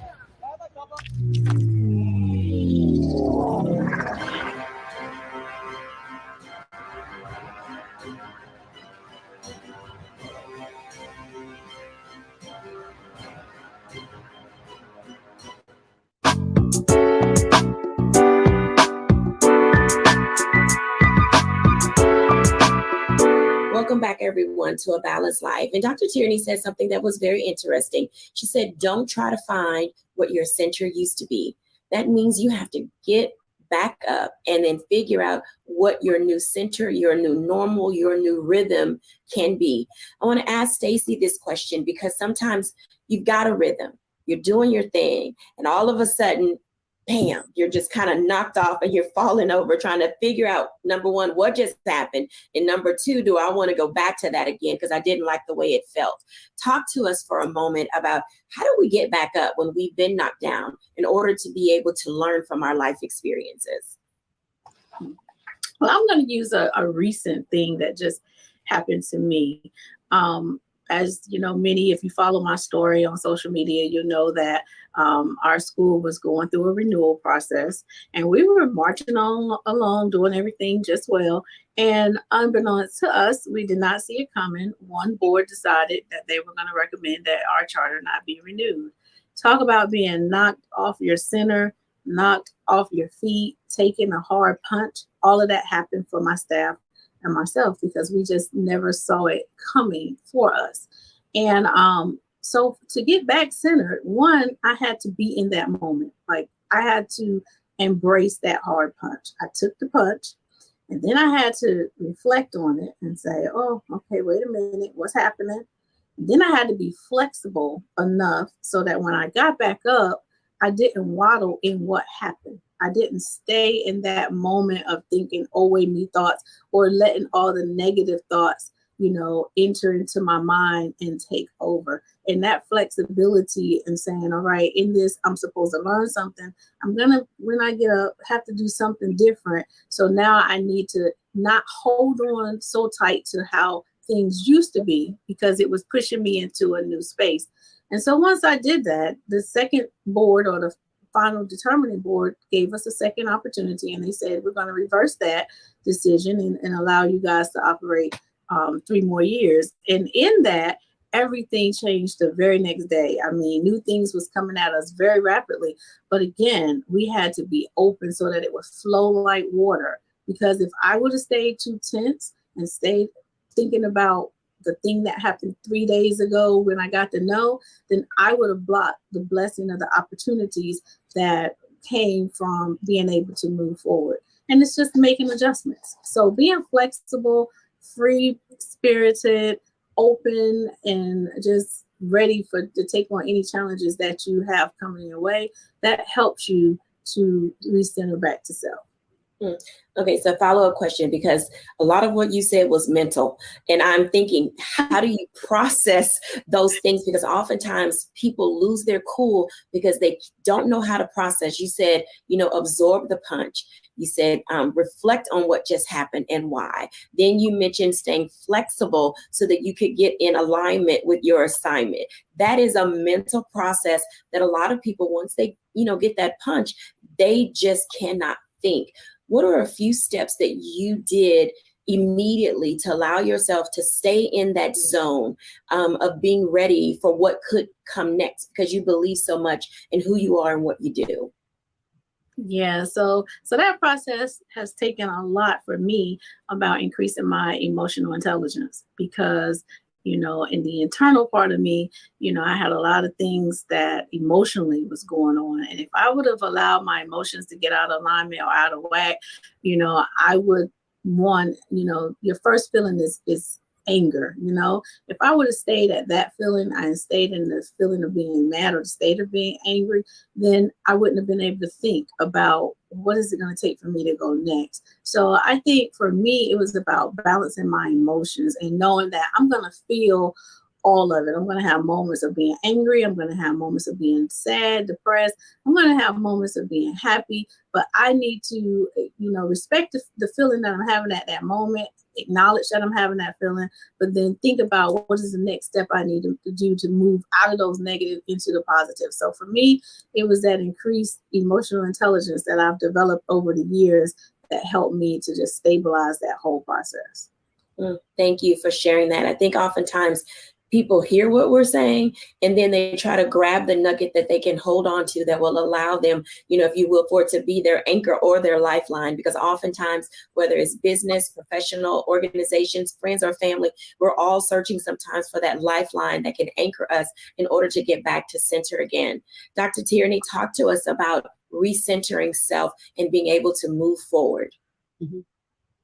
Speaker 1: Welcome back, everyone, to A Balanced Life. And Dr. Tierney said something that was very interesting. She said, don't try to find what your center used to be. That means you have to get back up and then figure out what your new center, your new normal, your new rhythm can be. I want to ask Stacey this question because sometimes you've got a rhythm, you're doing your thing, and all of a sudden, bam, you're just kind of knocked off and you're falling over trying to figure out, number one, what just happened? And number two, do I want to go back to that again because I didn't like the way it felt? Talk to us for a moment about how do we get back up when we've been knocked down in order to be able to learn from our life experiences?
Speaker 3: Well, I'm going to use a recent thing that just happened to me. As you know, many, if you follow my story on social media, you know that our school was going through a renewal process and we were marching on along, doing everything just well. And unbeknownst to us, we did not see it coming. One board decided that they were going to recommend that our charter not be renewed. Talk about being knocked off your center, knocked off your feet, taking a hard punch. All of that happened for my staff and myself because we just never saw it coming for us. And so to get back centered, one, I had to be in that moment. Like I had to embrace that hard punch. I took the punch and then I had to reflect on it and say, oh, okay, wait a minute, what's happening? And then I had to be flexible enough so that when I got back up, I didn't waddle in what happened. I didn't stay in that moment of thinking, oh, wait, me thoughts, or letting all the negative thoughts, enter into my mind and take over. And that flexibility and saying, all right, in this, I'm supposed to learn something. I'm going to, when I get up, have to do something different. So now I need to not hold on so tight to how things used to be because it was pushing me into a new space. And so once I did that, the second board or the final determining board gave us a second opportunity and they said, we're going to reverse that decision and allow you guys to operate 3 more years. And in that, everything changed the very next day. I mean, new things was coming at us very rapidly. But again, we had to be open so that it would flow like water. Because if I would have stayed too tense and stayed thinking about the thing that happened 3 days ago when I got to know, then I would have blocked the blessing of the opportunities that came from being able to move forward. And it's just making adjustments. So being flexible, free spirited, open, and just ready to take on any challenges that you have coming your way, that helps you to recenter back to self.
Speaker 1: Okay, so follow-up question, because a lot of what you said was mental. And I'm thinking, how do you process those things? Because oftentimes people lose their cool because they don't know how to process. You said, absorb the punch. You said, reflect on what just happened and why. Then you mentioned staying flexible so that you could get in alignment with your assignment. That is a mental process that a lot of people, once they, get that punch, they just cannot think. What are a few steps that you did immediately to allow yourself to stay in that zone of being ready for what could come next, because you believe so much in who you are and what you do?
Speaker 3: Yeah, so that process has taken a lot for me about increasing my emotional intelligence, because in the internal part of me, I had a lot of things that emotionally was going on. And if I would have allowed my emotions to get out of alignment or out of whack, I would want, your first feeling is anger. If I would have stayed at that feeling and stayed in the feeling of being mad or the state of being angry, then I wouldn't have been able to think about what is it going to take for me to go next. So I think for me, it was about balancing my emotions and knowing that I'm going to feel all of it. I'm going to have moments of being angry. I'm going to have moments of being sad, depressed. I'm going to have moments of being happy, but I need to, respect the feeling that I'm having at that moment, acknowledge that I'm having that feeling, but then think about what is the next step I need to do to move out of those negative into the positive. So for me, it was that increased emotional intelligence that I've developed over the years that helped me to just stabilize that whole process.
Speaker 1: Thank you for sharing that. I think oftentimes people hear what we're saying, and then they try to grab the nugget that they can hold on to that will allow them, if you will, for it to be their anchor or their lifeline. Because oftentimes, whether it's business, professional, organizations, friends, or family, we're all searching sometimes for that lifeline that can anchor us in order to get back to center again. Dr. Tierney, talk to us about recentering self and being able to move forward.
Speaker 4: Mm-hmm.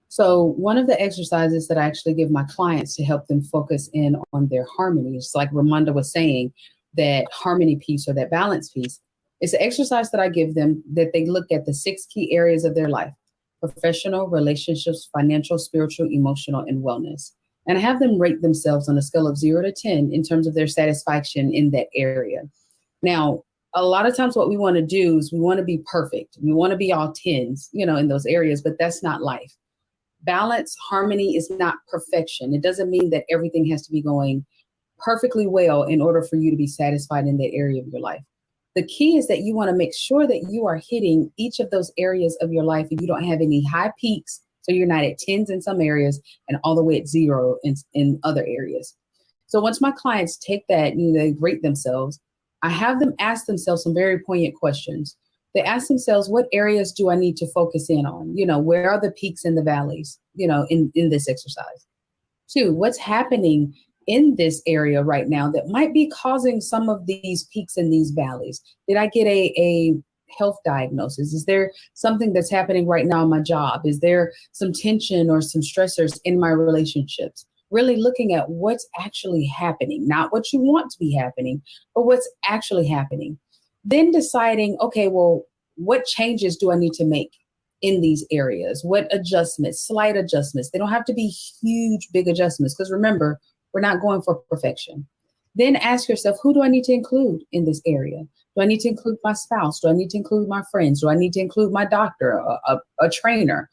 Speaker 4: So one of the exercises that I actually give my clients to help them focus in on their harmony, it's like Ramonda was saying, that harmony piece or that balance piece, it's an exercise that I give them that they look at the 6 key areas of their life: professional, relationships, financial, spiritual, emotional, and wellness. And I have them rate themselves on a scale of 0 to 10 in terms of their satisfaction in that area. Now, a lot of times what we want to do is we want to be perfect. We want to be all 10s, in those areas, but that's not life. Balance, harmony is not perfection. It doesn't mean that everything has to be going perfectly well in order for you to be satisfied in that area of your life. The key is that you want to make sure that you are hitting each of those areas of your life and you don't have any high peaks. So you're not at 10s in some areas and all the way at 0 in other areas. So once my clients take that, they rate themselves, I have them ask themselves some very poignant questions. They ask themselves, what areas do I need to focus in on? Where are the peaks and the valleys, in this exercise? 2, what's happening in this area right now that might be causing some of these peaks and these valleys? Did I get a health diagnosis? Is there something that's happening right now in my job? Is there some tension or some stressors in my relationships? Really looking at what's actually happening, not what you want to be happening, but what's actually happening. Then deciding, okay, well, what changes do I need to make in these areas? What adjustments, slight adjustments? They don't have to be huge, big adjustments, because remember, we're not going for perfection. Then ask yourself, who do I need to include in this area? Do I need to include my spouse? Do I need to include my friends? Do I need to include my doctor, a trainer?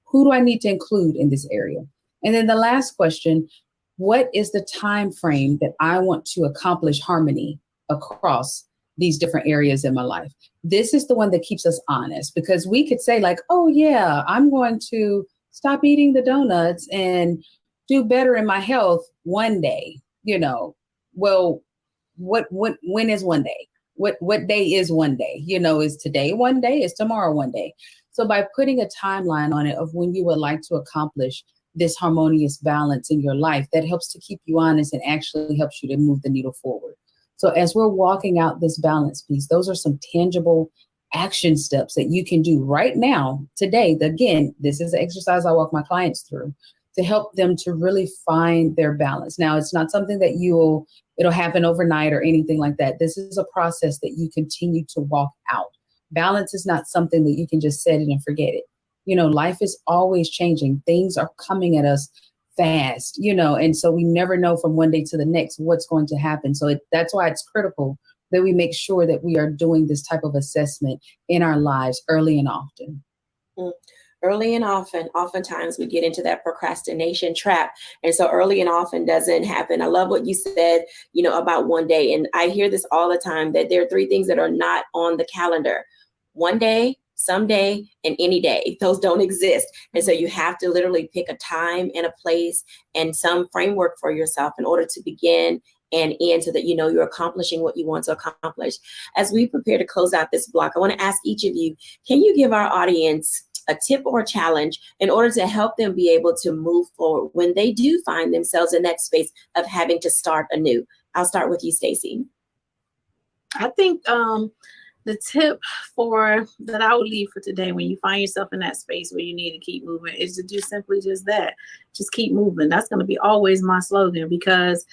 Speaker 4: Who do I need to include in this area? And then the last question, what is the time frame that I want to accomplish harmony across these different areas in my life? This is the one that keeps us honest, because we could say like, oh yeah, I'm going to stop eating the donuts and do better in my health one day, well, when is one day? What day is one day? Is today one day? Is tomorrow one day? So by putting a timeline on it of when you would like to accomplish this harmonious balance in your life, that helps to keep you honest and actually helps you to move the needle forward. So as we're walking out this balance piece, those are some tangible action steps that you can do right now, today. Again, this is the exercise I walk my clients through to help them to really find their balance. Now, it's not something that it'll happen overnight or anything like that. This is a process that you continue to walk out. Balance is not something that you can just set it and forget it. Life is always changing. Things are coming at us fast, and so we never know from one day to the next what's going to happen. So that's why it's critical that we make sure that we are doing this type of assessment in our lives early and often.
Speaker 1: Early and often, oftentimes we get into that procrastination trap. And so early and often doesn't happen. I love what you said, about one day. And I hear this all the time, that there are 3 things that are not on the calendar: one day, someday, and any day. Those don't exist. And so you have to literally pick a time and a place and some framework for yourself in order to begin and end, so that you're accomplishing what you want to accomplish. As we prepare to close out this block, I want to ask each of you, can you give our audience a tip or a challenge in order to help them be able to move forward when they do find themselves in that space of having to start anew? I'll start with you, Stacey.
Speaker 3: I think the tip that I would leave for today, when you find yourself in that space where you need to keep moving, is to do simply just that. Just keep moving. That's going to be always my slogan, because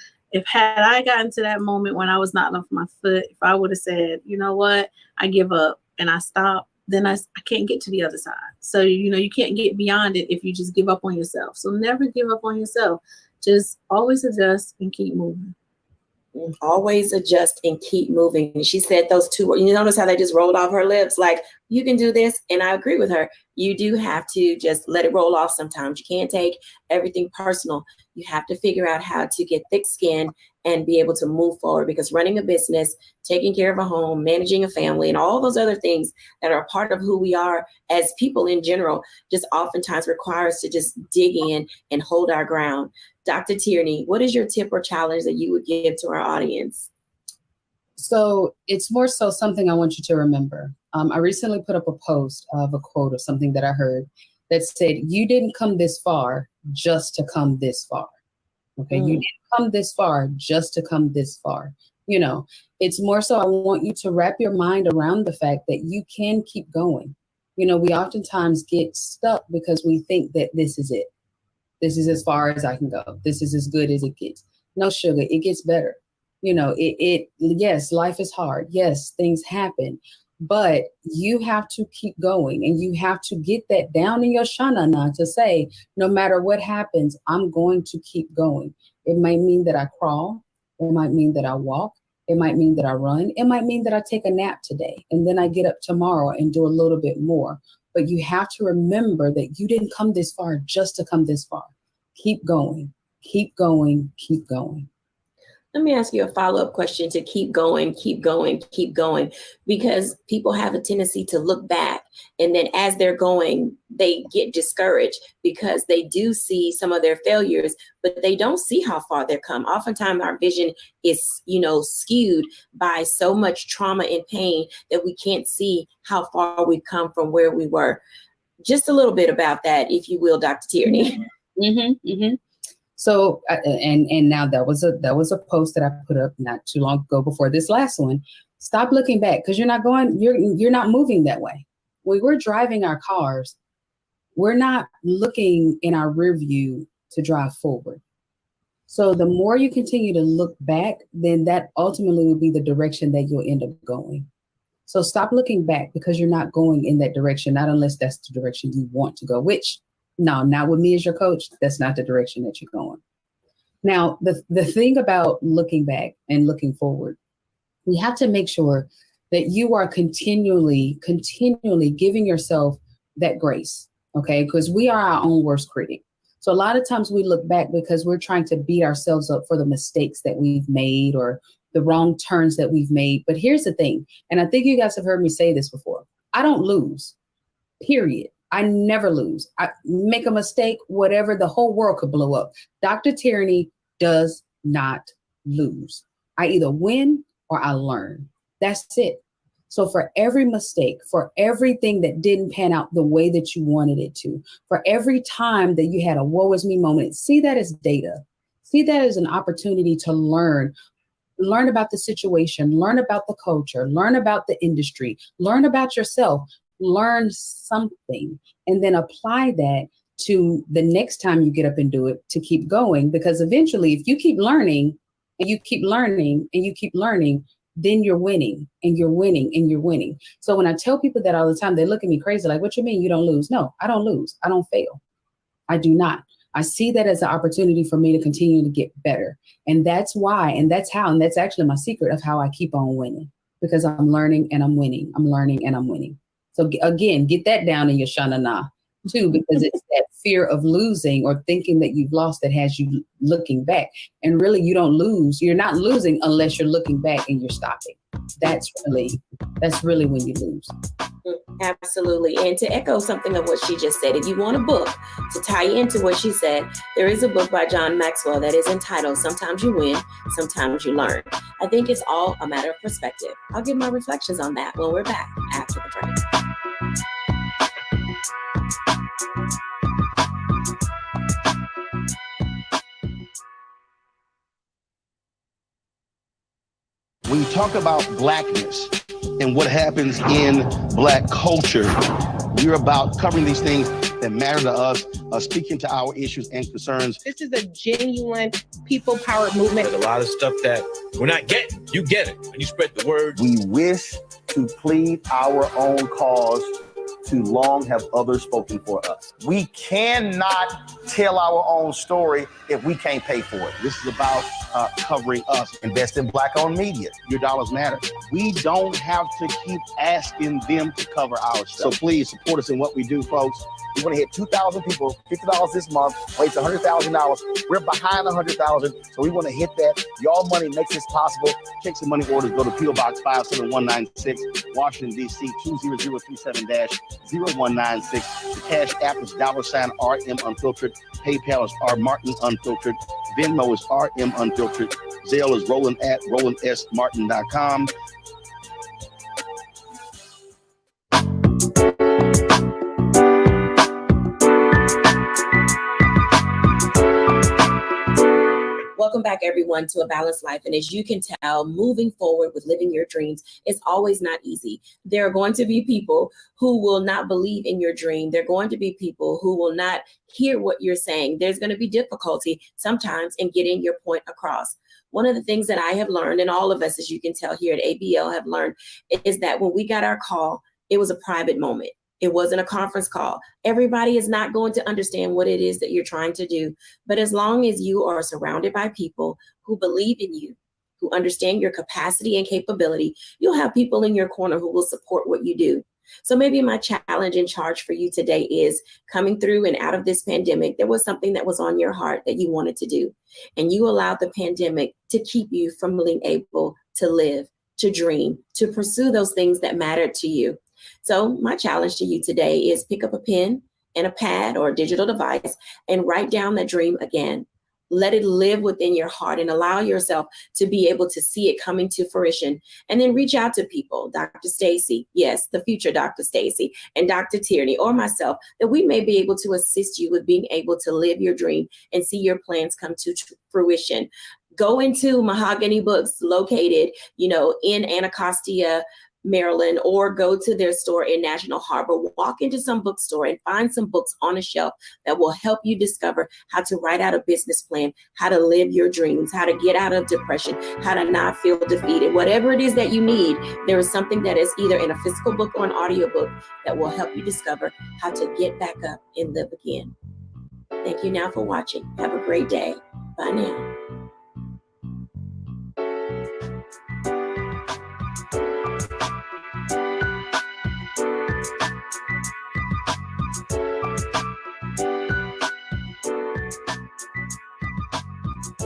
Speaker 3: had I gotten to that moment when I was knocking off my foot, if I would have said, you know what, I give up and I stop, then I can't get to the other side. So, you can't get beyond it if you just give up on yourself. So never give up on yourself. Just always adjust and keep moving.
Speaker 1: Always adjust and keep moving. She said those 2 words. You notice how they just rolled off her lips, like, you can do this. And I agree with her. You do have to just let it roll off sometimes. You can't take everything personal. You have to figure out how to get thick skin and be able to move forward, because running a business, taking care of a home, managing a family, and all those other things that are a part of who we are as people in general, just oftentimes require us to just dig in and hold our ground. Dr. Tierney, what is your tip or challenge that you would give to our audience?
Speaker 4: So it's more so something I want you to remember. I recently put up a post of a quote of something that I heard that said, "You didn't come this far just to come this far." Okay, you didn't come this far just to come this far. It's more so I want you to wrap your mind around the fact that you can keep going. We oftentimes get stuck because we think that this is it. This is as far as I can go. This is as good as it gets. No, sugar, it gets better. Yes, life is hard. Yes, things happen. But you have to keep going, and you have to get that down in your shanana to say, no matter what happens, I'm going to keep going. It might mean that I crawl. It might mean that I walk. It might mean that I run. It might mean that I take a nap today and then I get up tomorrow and do a little bit more. But you have to remember that you didn't come this far just to come this far. Keep going, keep going, keep going.
Speaker 1: Let me ask you a follow-up question to keep going, because people have a tendency to look back, and then as they're going, they get discouraged because they do see some of their failures, but they don't see how far they've come. Oftentimes our vision is, skewed by so much trauma and pain that we can't see how far we've come from where we were. Just a little bit about that, if you will, Dr. Tierney.
Speaker 4: So, and now that was a post that I put up not too long ago before this last one. Stop looking back, because you're not moving that way. When we're driving our cars, we're not looking in our rear view to drive forward. So the more you continue to look back, then that ultimately will be the direction that you'll end up going. So stop looking back, because you're not going in that direction, not unless that's the direction you want to go, which, no, not with me as your coach. That's not the direction that you're going. Now, the thing about looking back and looking forward, we have to make sure that you are continually giving yourself that grace, okay? Because we are our own worst critic. So a lot of times we look back because we're trying to beat ourselves up for the mistakes that we've made or the wrong turns that we've made. But here's the thing, and I think you guys have heard me say this before. I don't lose, period. I never lose. I make a mistake, whatever, the whole world could blow up. Dr. Tierney does not lose. I either win or I learn. That's it. So for every mistake, for everything that didn't pan out the way that you wanted it to, for every time that you had a woe is me moment, see that as data. See that as an opportunity to learn about the situation, learn about the culture, learn about the industry, learn about yourself. Learn something, and then apply that to the next time you get up and do it to keep going. Because eventually, if you keep learning and you keep learning and you keep learning, then you're winning and you're winning and you're winning. So when I tell people that all the time, they look at me crazy, like, what you mean you don't lose? No, I don't lose. I don't fail. I do not. I see that as an opportunity for me to continue to get better. And that's why, and that's how, and that's actually my secret of how I keep on winning, because I'm learning and I'm winning. I'm learning and I'm winning. So again, get that down in your shanana too, because it's that fear of losing or thinking that you've lost that has you looking back. And really you don't lose. You're not losing unless you're looking back and you're stopping. That's really when you lose.
Speaker 1: Absolutely. And to echo something of what she just said, if you want a book to tie into what she said, there is a book by John Maxwell that is entitled Sometimes You Win, Sometimes You Learn. I think it's all a matter of perspective. I'll give my reflections on that when we're back after the break.
Speaker 13: When you talk about blackness and what happens in Black culture, we're about covering these things that matter to us, speaking to our issues and concerns.
Speaker 17: This is a genuine people-powered movement.
Speaker 19: There's a lot of stuff that we're not getting. You get it, and you spread the word.
Speaker 13: We wish to plead our own cause. Too long have others spoken for us. We cannot tell our own story if we can't pay for it. This is about covering us. Invest in Black-owned media. Your dollars matter. We don't have to keep asking them to cover our stuff. So please support us in what we do, folks. We want to hit 2,000 people, $50 this month, raise $100,000. We're behind 100,000, so we want to hit that. Y'all money makes this possible. Check some money orders. Go to P.O. Box 57196, Washington, D.C. 20037-0196. The Cash App is $RM Unfiltered. PayPal is R Martin Unfiltered. Venmo is RM Unfiltered. Zelle is Roland at RolandSMartin.com.
Speaker 1: Welcome back, everyone, to A Balanced Life. And as you can tell, moving forward with living your dreams is always not easy. There are going to be people who will not believe in your dream. There are going to be people who will not hear what you're saying. There's going to be difficulty sometimes in getting your point across. One of the things that I have learned, and all of us, as you can tell here at ABL, have learned, is that when we got our call, it was a private moment. It wasn't a conference call. Everybody is not going to understand what it is that you're trying to do. But as long as you are surrounded by people who believe in you, who understand your capacity and capability, you'll have people in your corner who will support what you do. So maybe my challenge and charge for you today is coming through and out of this pandemic. There was something that was on your heart that you wanted to do, and you allowed the pandemic to keep you from being able to live, to dream, to pursue those things that mattered to you. So my challenge to you today is pick up a pen and a pad or a digital device and write down that dream again. Let it live within your heart and allow yourself to be able to see it coming to fruition. And then reach out to people, Dr. Stacy, yes, the future Dr. Stacy, and Dr. Tierney or myself, that we may be able to assist you with being able to live your dream and see your plans come to fruition. Go into Mahogany Books located, in Anacostia, Maryland, or go to their store in National Harbor. Walk into some bookstore and find some books on a shelf that will help you discover how to write out a business plan, how to live your dreams, how to get out of depression, how to not feel defeated. Whatever it is that you need, there is something that is either in a physical book or an audiobook that will help you discover how to get back up and live again. Thank you now for watching. Have a great day. Bye now.